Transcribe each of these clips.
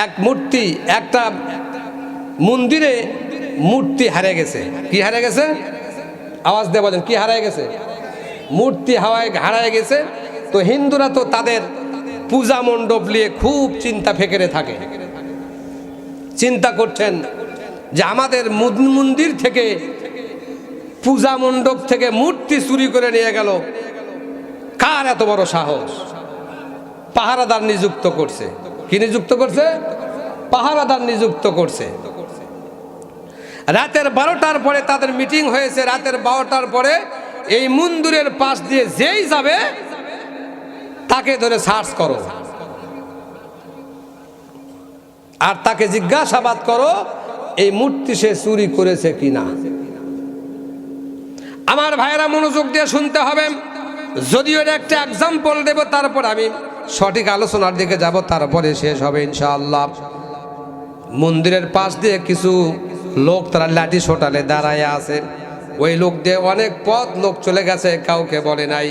এক মূর্তি, একটা মন্দিরে মূর্তি হারিয়ে গেছে। কি হারিয়ে গেছে? আওয়াজ দিয়ে বলেন, কি হারিয়ে গেছে? মূর্তি হারিয়ে গেছে। তো হিন্দুরা তো তাদের পূজা মণ্ডপ নিয়ে খুব চিন্তা ফেকেরে থাকে। চিন্তা করছেন যে আমাদের মন্দির থেকে, পূজা মণ্ডপ থেকে মূর্তি চুরি করে নিয়ে গেল, কার এত বড় সাহস? পাহারাদার নিযুক্ত করছে। কি নিযুক্ত করছে? পাহারাদার নিযুক্ত করছে। রাতের 12টার পরে তাদের মিটিং হয়েছে। রাতের 12টার পরে এই মন্দিরের পাশ দিয়ে যেই যাবে তাকে ধরে সার্চ করো আর তাকে জিজ্ঞাসাবাদ করো এই মূর্তি সে চুরি করেছে কিনা। আমার ভাইয়েরা মনোযোগ দিয়ে শুনতে হবে। যদিও এটা একটা এক্সাম্পল দেব, তারপর আমি সঠিক আলোচনার দিকে যাব, তারপরে শেষ হবে ইনশাআল্লাহ। মন্দিরের পাশ দিয়ে কিছু লোক তারা লাঠি সোটালে দাঁড়ায় আছে। ওই লোক দিয়ে অনেক পথ লোক চলে গেছে, কাউকে বলে নাই।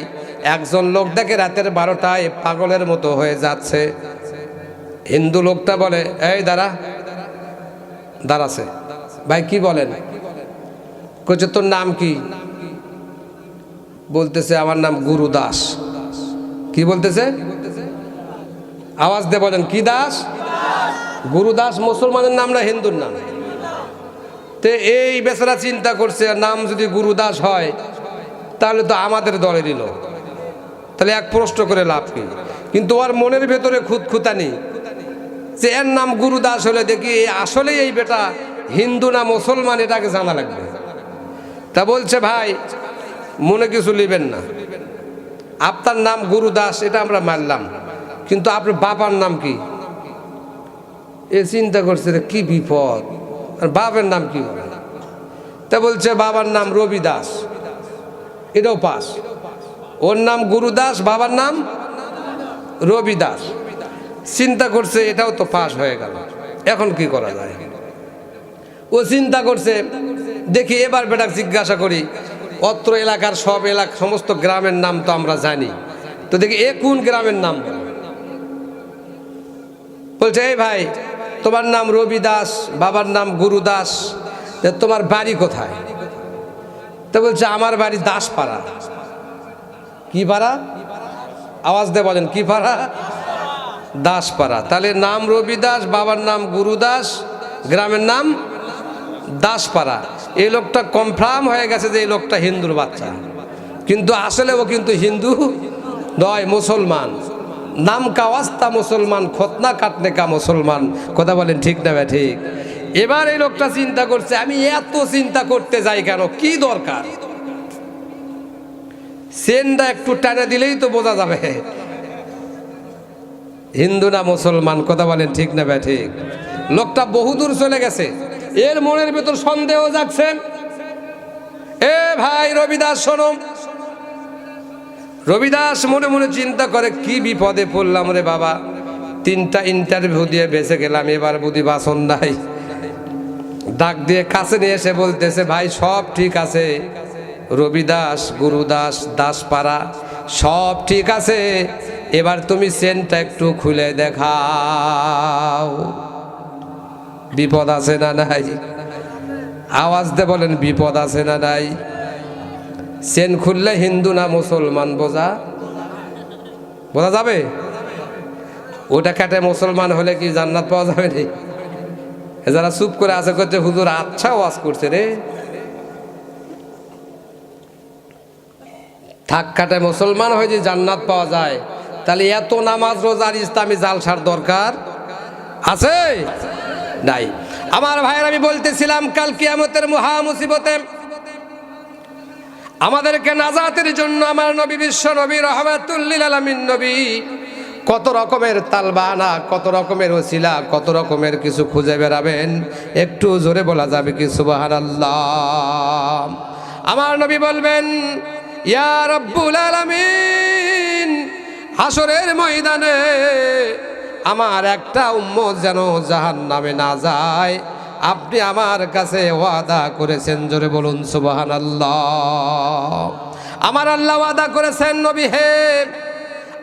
একজন লোক দেখে রাতের 12টায় পাগলের মতো হয়ে যাচ্ছে। হিন্দু লোকটা বলে, এই দাঁড়াছে। ভাই কি বলেন? কইছে তোর নাম কি? বলতেছে আমার নাম গুরুদাস। কি বলতেছে? আওয়াজ দিয়ে বলেন, কি দাস? গুরুদাস মুসলমানের নাম না হিন্দুর নাম? তে এই বেচারা চিন্তা করছে, নাম যদি গুরুদাস হয় তাহলে তো আমাদের দলেরই লোক, তাহলে এক প্রশ্ন করে লাভ কি? কিন্তু ওর মনের ভেতরে খুঁতখুঁতানি যে এর নাম গুরুদাস হলে দেখি আসলে এই বেটা হিন্দু না মুসলমান এটাকে জানা লাগবে। তা বলছে, ভাই মনে কিছু নেবেন না, আপনার নাম গুরুদাস এটা আমরা মানলাম, কিন্তু আপনার বাবার নাম কি? এ চিন্তা করছে কি বিপদ, আর বাবার নাম কি? তা বলছে বাবার নাম রবিদাস। এটাও পাস। ওর নাম গুরুদাস, বাবার নাম রবিদাস। চিন্তা করছে এটাও তো পাস হয়ে গেল, এখন কি করা যায়? ও চিন্তা করছে দেখি এবার বেটা জিজ্ঞাসা করি, অত্র এলাকার সমস্ত গ্রামের নাম তো আমরা জানি, তো দেখি এ কোন গ্রামের নাম? বলছে, এই ভাই তোমার নাম রবিদাস, বাবার নাম গুরুদাস, তোমার বাড়ি কোথায়? তো বলছে আমার বাড়ি দাসপাড়া। কি পাড়া? আওয়াজ দিয়ে বলেন, কি পাড়া? দাসপাড়া। তাহলে নাম রবিদাস, বাবার নাম গুরুদাস, গ্রামের নাম দাসপাড়া। এই লোকটা কনফার্ম হয়ে গেছে যে এই লোকটা হিন্দুর বাচ্চা, কিন্তু আসলে ও কিন্তু হিন্দু নয়, মুসলমান। নাম কা ওয়াস্তা মুসলমান, খতনা কাটনে কা মুসলমান। কথা বলেন ঠিক না ভাই? ঠিক। এবার এই লোকটা চিন্তা করছে, আমি এত চিন্তা করতে যাই কেন, কি দরকার? চেনটা একটু টানে দিলেই তো বোঝা যাবে হিন্দু না মুসলমান। কথা বলেন ঠিক না ভাই? ঠিক। লোকটা বহুদূর চলে গেছে, এর মনের ভেতর সন্দেহ জাগছে। এ ভাই রবিদাস শোনো। রবিদাস মনে মনে চিন্তা করে, কি বিপদে পড়লাম রে বাবা, 3টা ইন্টারভিউ দিয়ে বেঁচে গেলাম, এবার বুদ্ধি বাসন নাই। ডাক দিয়ে কাছে নিয়ে এসে বলতেছে, ভাই সব ঠিক আছে, রবিদাস, গুরুদাস, দাসপাড়া সব ঠিক আছে, এবার তুমি চেনটা একটু খুলে দেখাও। বিপদ আছে না নাই? আওয়াজ দিয়ে বলেন, বিপদ আছে না নাই? চেন খুললে হিন্দু না মুসলমান বোঝা যাবে? ওটা কেটে মুসলমান হলে কি জান্নাত পাওয়া যাবে? রে যারা চুপ করে আছে করছে, হুজুর আচ্ছা ওয়াজ করছে রে, থাক কাটে মুসলমান হয়ে যে জান্নাত পাওয়া যায়, তাহলে এত নামাজ রোজার ইসলামী জালসার দরকার আছে নাই? আমার ভাইয়ের আমি বলতেছিলাম, কাল কিয়ামতের মহা মুসিবতে আমাদেরকে নাজাতের জন্য আমার নবী, বিশ্ব নবী, রাহমাতুল লিল আলামিন নবী কত রকমের তালবানা, কত রকমের ওসিলা, কত রকমের কিছু খুঁজে বেড়াবেন। একটু জোরে বলা যাবে কি সুবহানাল্লাহ? আমার নবী বলবেন, ইয়া রাব্বুল আলামিন, হাসরের ময়দানে আমার একটা উম্মত যেন জাহান্নামে না যায়, আপনি আমার কাছে ওয়াদা করেছেন। জোরে বলুন সুবহানাল্লাহ। আমার আল্লাহ ওয়াদা করেছেন, নবী হে,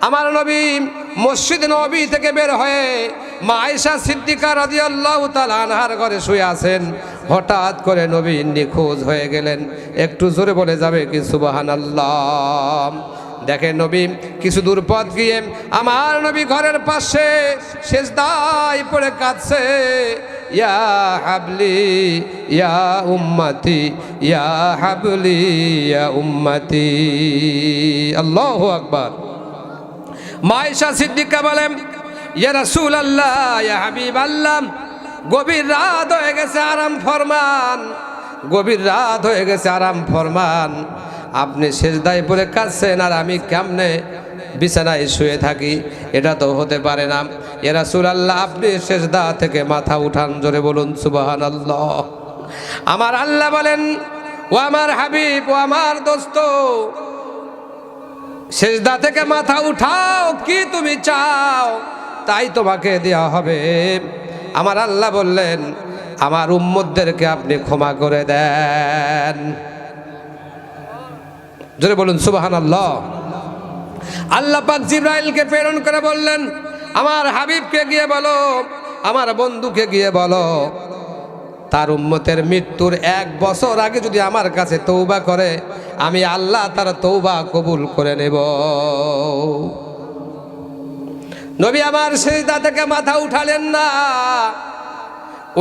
আমার নবী মসজিদ নবী থেকে বের হয়ে মা আয়েশা সিদ্দিকা রাদিয়াল্লাহু তাআলা আনহার ঘরে শুয়ে আছেন। হঠাৎ করে নবী নিখোঁজ হয়ে গেলেন। একটু জোরে বলে যাবে কি সুবহানাল্লাহ। দেখেন নবী কিছু দূর পথ গিয়ে আমার নবী ঘরের পাশে সেজদায় পড়ে কাঁদছে, ইয়া হাবলি ইয়া উম্মতি ইয়া হাবলি ইয়া উম্মতি। আল্লাহু আকবার। মা আয়েশা সিদ্দিকা বলেন, ইয়া রাসূলুল্লাহ ইয়া হাবিবাল্লাহ, গভীর রাত হয়ে গেছে, আরাম ফরমান। গভীর রাত হয়ে গেছে, আরাম ফরমান। আপনি সেজদায় পড়ে কাঁদছেন আর আমি কেমনে বিছানায় শুয়ে থাকি? এটা তো হতে পারে না। ইয়া রাসূলুল্লাহ, আপনি সেজদা থেকে মাথা উঠান, জোরে বলুন সুবহানাল্লাহ। আমার আল্লাহ বলেন, ও আমার হাবিব, ও আমার দোস্ত, সেজদা থেকে মাথা উঠাও, কি তুমি চাও তাই তোমাকে দেওয়া হবে। আমার আল্লাহ বললেন, আমার উম্মতদেরকে আপনি ক্ষমা করে দেন, জোরে বলুন সুবহানাল্লাহ। আল্লাহ পাক জিবরাইলকে প্রেরণ করে বললেন, আমার হাবিবকে গিয়ে বলো, আমার বন্ধুকে গিয়ে বলো, তার উম্মতের মৃত্যুর 1 বছর আগে যদি আমার কাছে তওবা করে, আমি আল্লাহ তার তওবা কবুল করে নেব। নবী আমার সিজদা থেকে মাথা উঠালেন না,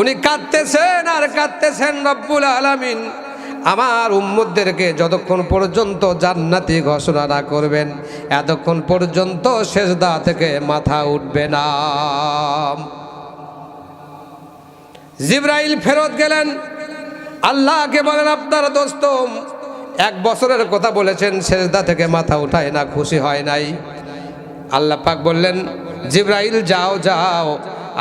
উনি কাঁদতেছেন আর কাঁদতেছেন। রব্বুল আলামিন আমার উম্মতদেরকে যতক্ষণ পর্যন্ত জান্নাতি ঘোষণা না করবেন, এতক্ষণ পর্যন্ত সিজদা থেকে মাথা উঠবে না। জিবরাইল ফেরত গেলেন, আল্লাহকে বলেন, আপনার দোস্ত 1 বছরের কথা বলেছেন, সিজদা থেকে মাথা উঠায় না, খুশি হয় নাই। আল্লাহ পাক বললেন, জিবরাইল যাও যাও,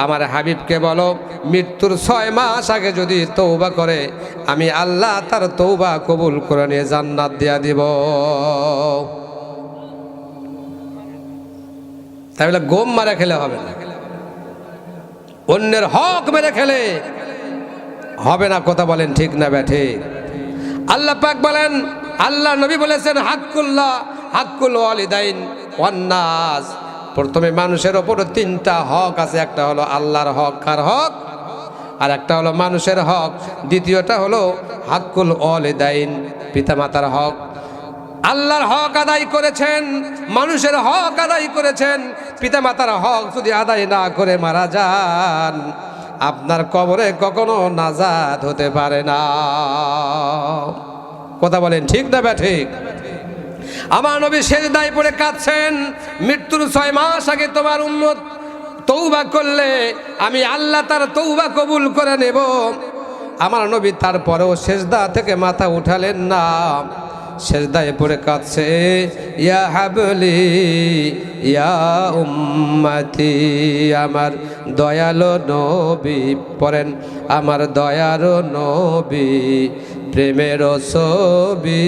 আমার হাবিবকে বলো, মৃত্যুর 6 মাস আগে যদি তওবা করে, আমি আল্লাহ তার তওবা কবুল করে নিয়ে জান্নাত দিয়া দিব। তাই বলে গম মারা খেলে হবে না, অন্যের হক মেরে খেলে হবে না। কথা বলেন ঠিক না ব্যাঠিক? আল্লাহ পাক বলেন, আল্লাহ নবী বলেছেন, হাক্কুল্লাহ হাক্কুল ওয়ালিদাইন ওয়ান নাস। প্রথমে মানুষের ওপর 3টা হক আছে। একটা হলো আল্লাহর হক, কার হক? আর একটা হলো মানুষের হক। দ্বিতীয়টা হলো হাক্কুল ওয়ালিদাইন, পিতামাতার হক। আল্লাহর হক আদায় করেছেন, মানুষের হক আদায় করেছেন। পিতামাতার হক যদি আদায় না করে মারা যান, আপনার কবরে কখনো নাজাত হতে পারে না। কথা বলেন ঠিক না ব্যাঠিক? আমার নবী সিজদায় পড়ে কাঁদছেন, মৃত্যুর 6 মাস আগে তোমার উম্মত তওবা করলে আমি আল্লাহ তার তওবা কবুল করে নেব। আমার নবী তারপরেও সিজদা থেকে মাথা উঠালেন না, সিজদায় পড়ে কাঁদছে, ইয়া হাবলি ইয়া উম্মতি। আমার দয়ালো নবী, পড়েন, আমার দয়ালো নবী, প্রেমের ছবি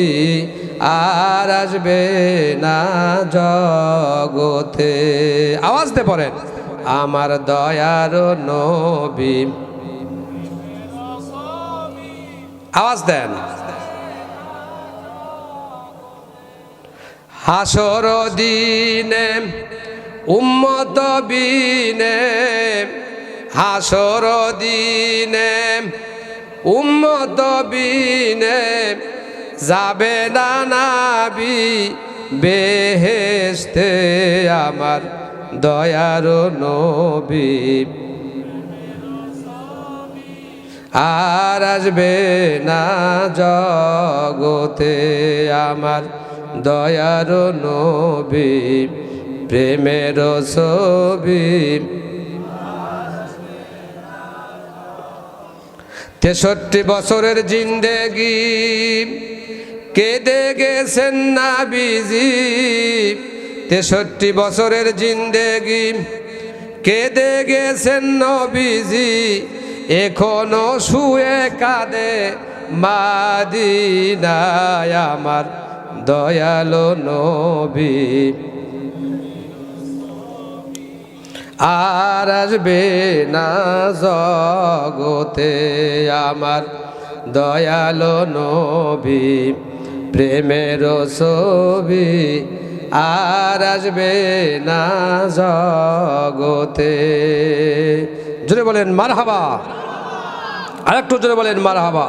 আর আসবে না জগতে। আওয়াজ দিয়ে পড়েন, আমার দয়ার নবী। আওয়াজ দেন। হাসর দিনে উম্মত বিনে, হাসর দিনে উম্মত বিনে যাবে না নাবি বেহেশতে। আমার দয়ার নবী আর আসবে না জগতে। আমার দয়ার নবী, প্রেমের ছবি। 63 বছরের জিন্দেগি কেঁদে গেছেন নবীজি। 63 বছরের জিন্দেগি কেঁদে গেছেন নবীজি। এখনো শুয়ে কাঁদে মাদিনায় আমার দয়ালো নবী আর আসবে না জগতে। আমার দয়ালো নবী, প্রেমের ছবি আর আসবে না জগতে। জোরে বলেন মারহাবা, আরেকটু জোরে বলেন মারহাবা।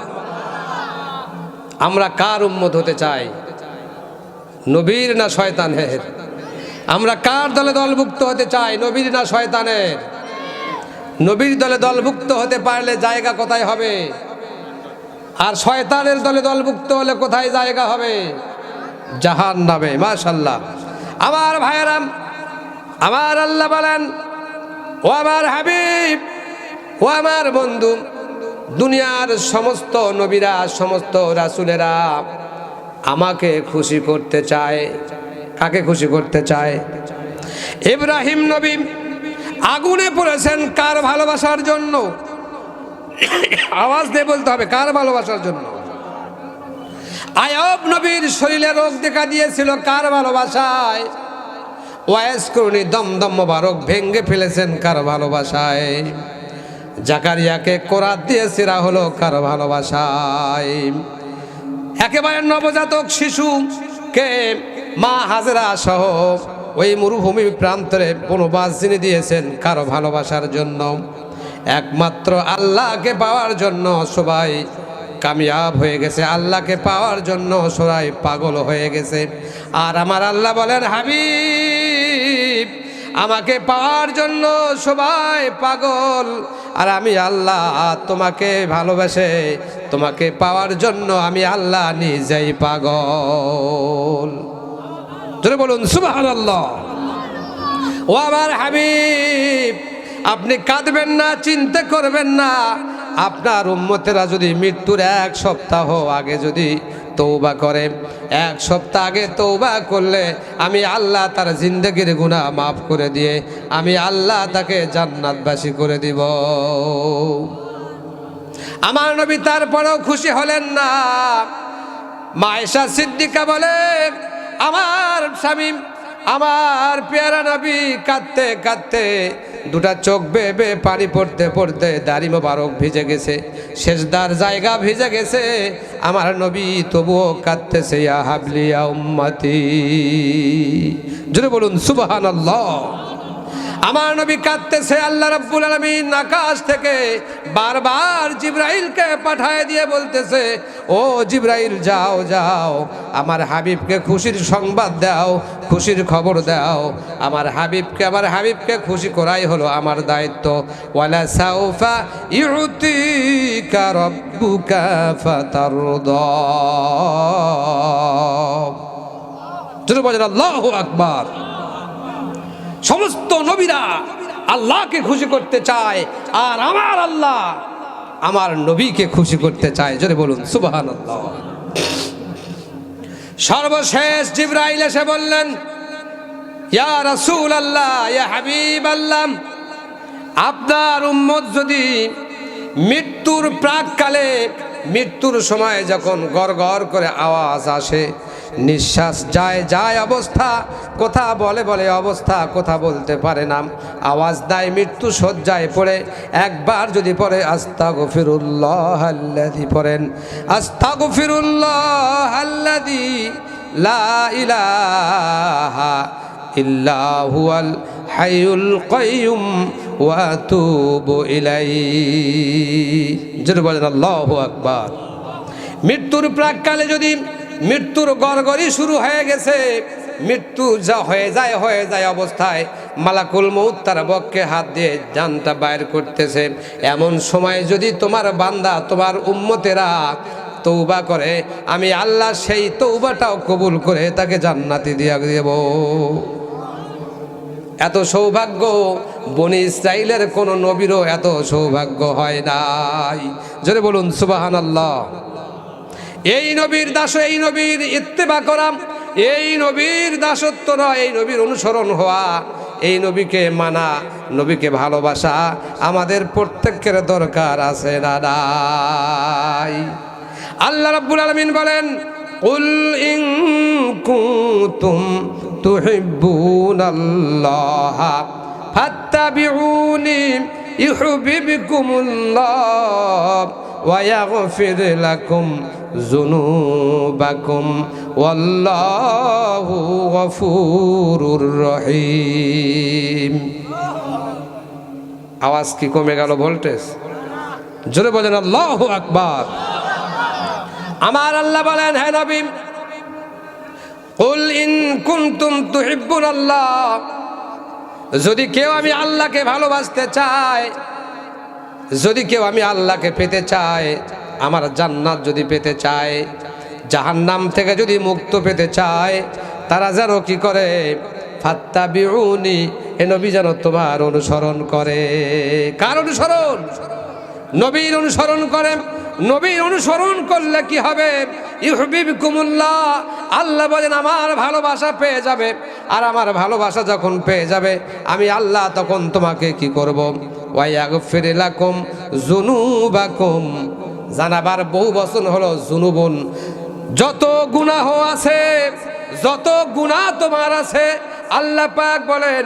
আমরা কার উম্মত হতে চাই, নবীর না শয়তানের? আমরা কার দলে দলভুক্ত হতে চাই, নবীর না শয়তানের? নবীর দলে দলভুক্ত হতে পারলে জায়গা কোথায় হবে? আর শয়তানের দলে দলভুক্ত হলে কোথায় জায়গা হবে? জাহান্নামে। মাশাআল্লাহ। আমার ভাইয়েরাম, আমার আল্লাহ বলেন, ও আমার হাবিব, ও আমার বন্ধু, দুনিয়ার সমস্ত নবীরা, সমস্ত রাসূলেরা আমাকে খুশি করতে চায়। কাকে খুশি করতে চায়? ইব্রাহিম নবী আগুনে পড়েছেন কার ভালোবাসার জন্য? আওয়াজ দিয়ে বলতে হবে, কার ভালোবাসার জন্য? আয়ব নবীর শরীরে রোগ দেখা দিয়েছিল কার ভালোবাসায়? ওয়াইস করুনি দমদম মোবারক ভেঙ্গে ফেলেছেন কার ভালোবাসায়? জাকারিয়াকে কোরাত দিয়ে ছিঁড়া হলো কার ভালোবাসায়? একেবারে নবজাতক শিশুকে মা হাজেরা সহ ওই মরুভূমি প্রান্তরে বনবাস যিনি দিয়েছেন কার ভালোবাসার জন্য? একমাত্র আল্লাহকে পাওয়ার জন্য সবাই কামিয়াব হয়ে গেছে, আল্লাহকে পাওয়ার জন্য সবাই পাগল হয়ে গেছে। আর আমার আল্লাহ বলেন, হাবিব আমাকে পাওয়ার জন্য সবাই পাগল, আর আমি আল্লাহ তোমাকে ভালোবেসে তোমাকে পাওয়ার জন্য আমি আল্লাহ নিজেই পাগল। জোরে বলুন সুবহানাল্লাহ। ও আমার হাবিব, আপনি কাঁদবেন না, চিন্তা করবেন না। আপনার উম্মতেরা যদি মৃত্যুর 1 সপ্তাহ আগে যদি তওবা করে, 1 সপ্তাহ আগে তওবা করলে আমি আল্লাহ তার জিন্দেগির গুনাহ মাফ করে দিয়ে আমি আল্লাহ তাকে জান্নাতবাসী করে দিব। আমার নবী তারপরেও খুশি হলেন না। মা আয়েশা সিদ্দিকা বলে, আমার স্বামী, আমার পেয়ারা নবী কাঁদতে কাঁদতে দুটা চোখ বেয়ে পানি পড়তে পড়তে দাড়ি মোবারক ভিজে গেছে, সেজদার জায়গা ভিজে গেছে। আমার নবী তবুও কাঁদতেছে, ইয়া হাবলি ইয়া উম্মতি। জোরে বলুন সুবহানাল্লাহ। আমার নবী কাঁদতেছে। আল্লাহ রাব্বুল আলামিন আকাশ থেকে বারবার জিবরাইলকে পাঠায় দিয়ে বলতেছে, ও জিবরাইল যাও যাও, আমার হাবিবকে খুশির সংবাদ দাও, খুশির খবর দাও। আমার হাবিবকে খুশি করাই হলো আমার দায়িত্ব। ওয়ালা সাউফা ইউতিকা রাব্বুকা ফাতারদা। জোরে বলেন আল্লাহু আকবার। সমস্ত নবীরা আল্লাহকে খুশি করতে চায়, আর আমার আল্লাহ আমার নবীকে খুশি করতে চায়। জোরে বলুন সুবহানাল্লাহ। সর্বশেষ জিবরাইল এসে বললেন, ইয়া রাসূলুল্লাহ, ইয়া হাবিবাল্লাহ, আপনার উম্মত যদি মৃত্যুর প্রাককালে, মৃত্যুর সময় যখন গড় গড় করে আওয়াজ আসে, নিঃশ্বাস যায় যায় অবস্থা, কথা বলে বলে অবস্থা, কথা বলতে পারে না, আওয়াজ দেয়, মৃত্যু শয্যায় পড়ে, একবার যদি পড়ে আস্তাগফিরুল্লাহ আল্লাযী, পড়েন আস্তাগফিরুল্লাহ আল্লাযী লা ইলাহা ইল্লা হুয়াল হাইয়ুল কাইয়ুম ওয়া আতুবু ইলাইহি। জোরে বলেন আল্লাহু আকবার। মৃত্যুর প্রাককালে যদি মৃত্যুর গড়গড়ি শুরু হয়ে গেছে, মৃত্যু যা হয়ে যায় অবস্থায় মালাকুল মউত তার বক্ষে হাত দিয়ে জানটা বাইর করতেছে, এমন সময় যদি তোমার বান্দা, তোমার উম্মতেরা তওবা করে, আমি আল্লাহ সেই তওবাটাও কবুল করে তাকে জান্নাতে দিয়ে দেব। এত সৌভাগ্য বনি ইসরাইলের কোন নবীরও এত সৌভাগ্য হয় নাই। জোরে বলুন সুবহানাল্লাহ। এই নবীর দাস, এই নবীর ইত্তেবা করা, এই নবীর দাসত্ব নয়, এই নবীর অনুসরণ হওয়া, এই নবীকে মানা, নবীকে ভালোবাসা আমাদের প্রত্যেকের দরকার আছে না নাই? আল্লাহ রাব্বুল আলামিন বলেন, কুল ইন কুনতুম তুহিব্বুনাল্লাহ ফাত্তাবিউনি ইউহিব্বুকুমুল্লাহ ওয়া ইয়াগফির লাকুম যুনুবাকুম ওয়াল্লাহু গফুরুর রহিম। আওয়াজ কি কমে গেল ভোল্টেজ? জোরে বলেন আল্লাহু আকবার। আমার আল্লাহ বলেন, হে নবী, কুল ইন কুনতুম তুহিব্বুনাল্লাহ, যদি কেউ আমি আল্লাহকে ভালোবাসতে চায়, যদি কেউ আমি আল্লাহকে পেতে চায়, আমার জান্নাত যদি পেতে চায়, জাহান্নাম থেকে যদি মুক্ত পেতে চায়, তারা যেন কি করে? ফাত্তাবিউনি, হে নবী যেন তোমার অনুসরণ করে। কার অনুসরণ? নবীর অনুসরণ করে। নবীর অনুসরণ করলে কি হবে? ইউহিব্বুকুমুল্লাহ, আল্লাহ বলেন আমার ভালোবাসা পেয়ে যাবে। আর আমার ভালোবাসা যখন পেয়ে যাবে, আমি আল্লাহ তখন তোমাকে কি করব? ওয়া ইয়াগফির লাকুম যুনুবাকুম, জানাবার বহু বচন হলো যুনুবুন, যত গুনাহ আছে, যত গুনাহ তোমার আছে, আল্লাহ পাক বলেন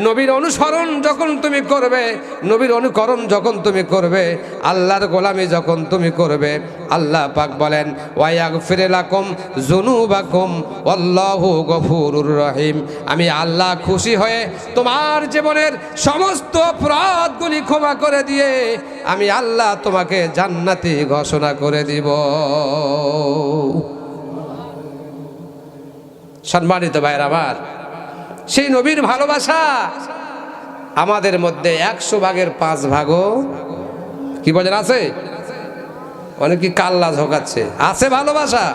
নবীর অনুসরণ যখন তুমি করবে, নবীর অনুকরণ যখন তুমি করবে, আল্লাহর গোলামি যখন তুমি করবে, আল্লাহ পাক বলেন ওয়া ইয়াগফির লাকুম যুনুবাকুম ওয়াল্লাহু গফুরুর রহিম, আমি আল্লাহ খুশি হয়ে তোমার জীবনের সমস্ত অপরাধগুলি ক্ষমা করে দিয়ে আমি আল্লাহ তোমাকে জান্নাতি ঘোষণা করে দিব। সম্মানিত ভাইরা আমার, সেই নবীর ভালোবাসা আমাদের মধ্যে 100 ভাগের 5 ভাগও কি বলেন আছে? অনেকে কাল্লা ঝোকাচ্ছে। আছে ভালোবাসা,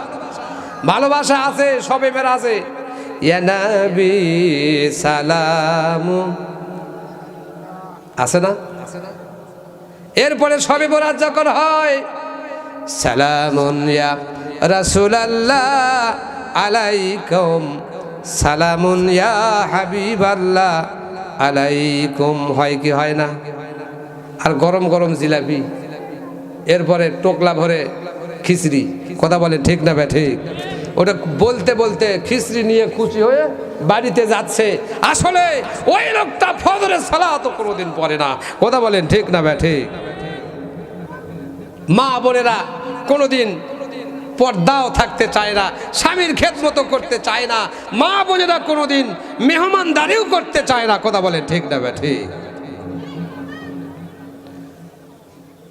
ভালোবাসা আছে, সবে মেরা আছে। ইয়া নবী সালাম আছে না? এরপরে সবে বরাত যখন হয়, সালামুন ইয়া রাসূলুল্লাহ আলাইকুম, সালামুন ইয়া হাবিবাল্লাহ আলাইকুম, হয় কি হয় না? আর গরম গরম জিলাপি, এরপরে টোকলা ভরে খিচড়ি। কথা বলে ঠিক না বে ঠিক? ওটা বলতে বলতে খিচড়ি নিয়ে খুশি হয়ে বাড়িতে যাচ্ছে, আসলে ওই লোকটা ফজরের সালাত কোনোদিন পড়ে না। কথা বলেন ঠিক না বে ঠিক? মা বোনেরা কোনোদিন পর্দাও থাকতে চায় না, স্বামীর খেদমতো করতে চায় না, মা বোনেরা কোনোদিন মেহমানদারিও করতে চায় না। কথা বলেন ঠিক না বে ঠিক?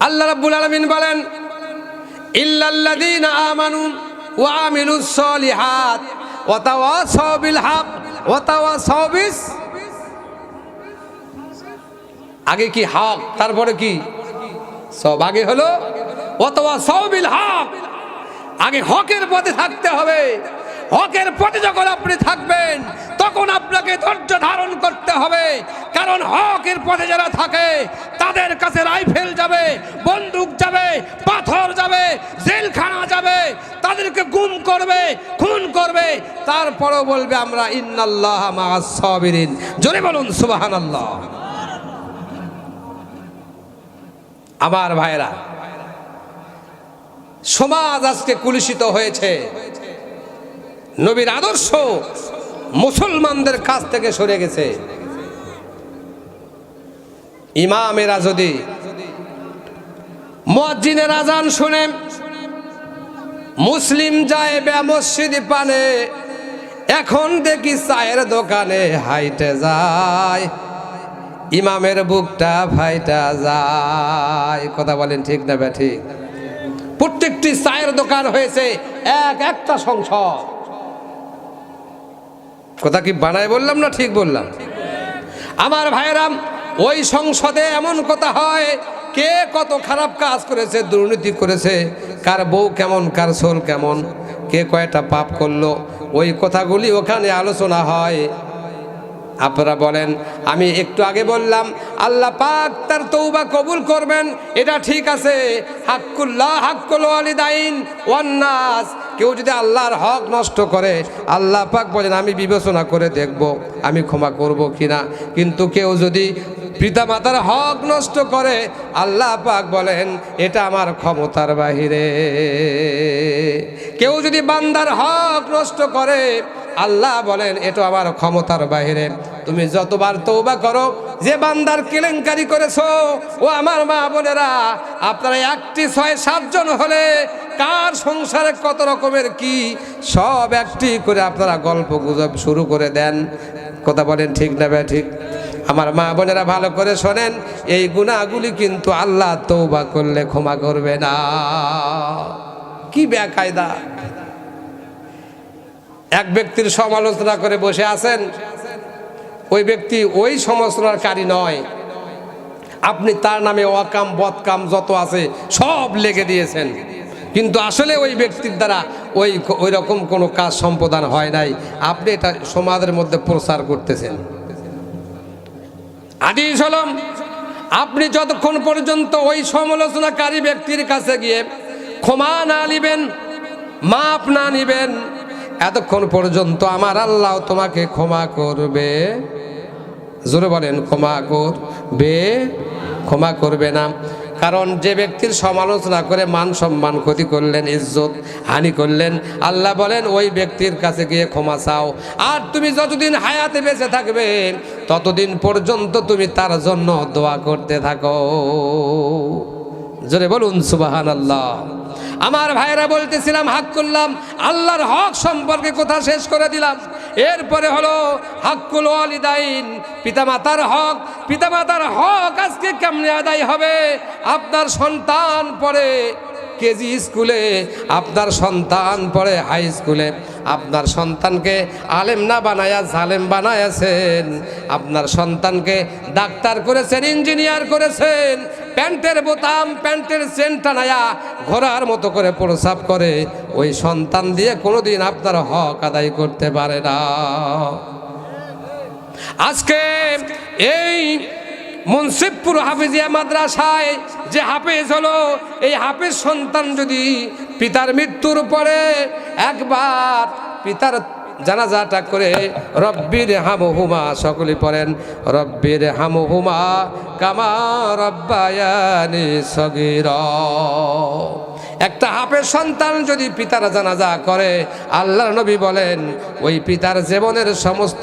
আল্লাহ রাব্বুল আলামিন বলেন ইল্লাল্লাযীনা আমানু ওয়া আমিলুস সলিহাত ওয়া তাওয়াসাউ বিল হক ওয়া তাওয়াসাউ বিস, আগে কি হক, তারপরে কি সব, আগে হলো ওয়া তাওয়াসাউ বিল হক। আগে হকের পথে থাকতে হবে। হকের পথে যখন আপনি থাকবেন, তখন আপনাকে ধৈর্য ধারণ করতে হবে। কারণ হকের পথে যারা থাকে, তাদের কাছে রাইফেল যাবে, বন্দুক যাবে, পাথর যাবে, জেলখানা যাবে, তাদেরকে গুম করবে, খুন করবে, তারপরেও বলবে আমরা ইন্নাল্লাহা মাআস সাবিরিন। জোরে বলুন সুবহানাল্লাহ। আমার ভাইরা, সমাজ আজকে কুলুষিত হয়েছে। নবীর আদর্শ মুসলমানদের কাছ থেকে সরে গেছে। ইমামেরা যদি মুয়াজ্জিনের আজান শুনে মুসলিম যায় বে মসজিদে পানে, এখন দেখি চায়ের দোকানে হাইটে যায়, ইমামের বুকটা ফাইটা যায়। কথা বলেন ঠিক না বে ঠিক? প্রত্যেকটি চায়ের দোকান হয়েছে একটা সংসদ। কথা কি বানায় বললাম না ঠিক বললাম? আমার ভাইরাম, ওই সংসদে এমন কথা হয়, কে কত খারাপ কাজ করেছে, দুর্নীতি করেছে, কার বউ কেমন, কার ছোল কেমন, কে কয়টা পাপ করলো, ওই কথাগুলি ওখানে আলোচনা হয়। আপনারা বলেন, আমি একটু আগে বললাম আল্লাহ পাক তার তওবা কবুল করবেন, এটা ঠিক আছে। হাক্কুল্লাহ হাক্কুল ওয়ালিদাইন ওয়ান নাস, কেউ যদি আল্লাহর হক নষ্ট করে, আল্লাহ পাক বলেন আমি বিবেচনা করে দেখব আমি ক্ষমা করব কিনা। কিন্তু কেউ যদি পিতামাতার হক নষ্ট করে, আল্লাহ পাক বলেন এটা আমার ক্ষমতার বাহিরে। কেউ যদি বান্দার হক নষ্ট করে, আল্লাহ বলেন এটা আমার ক্ষমতার বাহিরে। তুমি যতবার তওবা করো, যে বান্দার কেলেঙ্কারি করেছো, ও আমার মা বোনেরা, আপনারা 1, 2, 6, 7 জন হলে কার সংসারে কত রকমের কি সব একটি করে আপনারা গল্প গুজব শুরু করে দেন। কথা বলেন ঠিক না বে ঠিক? আমার মা বোনেরা ভালো করে শোনেন, এই গুনাহগুলি কিন্তু আল্লাহ তওবা করলে ক্ষমা করবে না। কি বেকায়দা! এক ব্যক্তির সমালোচনা করে বসে আছেন, ওই ব্যক্তি ওই সমালোচনাকারী নয়, আপনি তার নামে অকাম বদকাম যত আছে সব লিখে দিয়েছেন, কিন্তু আসলে ওই ব্যক্তির দ্বারা ওই রকম কোনো কাজ সম্পাদন হয় নাই, আপনি এটা সমাজের মধ্যে প্রচার করতেছেন। হাদিস হলো, আপনি যতক্ষণ পর্যন্ত ওই সমালোচনাকারী ব্যক্তির কাছে গিয়ে ক্ষমা না নিবেন, মাপ না নিবেন, এতক্ষণ পর্যন্ত আমার আল্লাহ তোমাকে ক্ষমা করবে। জোরে বলেন, ক্ষমা করবে? ক্ষমা করবে না। কারণ যে ব্যক্তির সমালোচনা করে মান সম্মান ক্ষতি করলেন, ইজ্জত হানি করলেন, আল্লাহ বলেন ওই ব্যক্তির কাছে গিয়ে ক্ষমা চাও। আর তুমি যতদিন হায়াতে বেঁচে থাকবে ততদিন পর্যন্ত তুমি তার জন্য দোয়া করতে থাকো। জোরে বলুন সুবহানাল্লাহ। আমার ভাইরা বলতেছিলাম, হক করলাম, আল্লাহর হক সম্পর্কে কথা শেষ করে দিলাম। এরপরে হলো হাক্কুল ওয়ালিদাইন, পিতামাতার হক। পিতামাতার হক আজকে কেমনে আদায় হবে? আপনার সন্তান পড়ে কেজি স্কুলে, আপনার সন্তান পড়ে হাই স্কুলে, আপনার সন্তানকে আলেম না বানায়া জালেম বানায়াছেন, আপনার সন্তানকে ডাক্তার করেছেন, ইঞ্জিনিয়ার করেছেন, প্যান্টের বোতাম প্যান্টের চেন টানায়া ঘোড়ার মতো করে প্রস্রাব করে, ওই সন্তান দিয়ে কোনোদিন আপনার হক আদায় করতে পারে না। আজকে এই মুন্সিবপুর হাফিজিয়া মাদ্রাসায় যে হাফেজ হলো, এই হাফেজ সন্তান যদি পিতার মৃত্যুর পরে একবার পিতার জানাজাটা করে রব্বির হামহুমা, সকলে পড়েন রব্বির হামহুমা কামা রব্বায়ানি সগীরা। একটা হাফেজ সন্তান যদি পিতার জানাজা করে, আল্লাহর নবী বলেন ওই পিতার জীবনের সমস্ত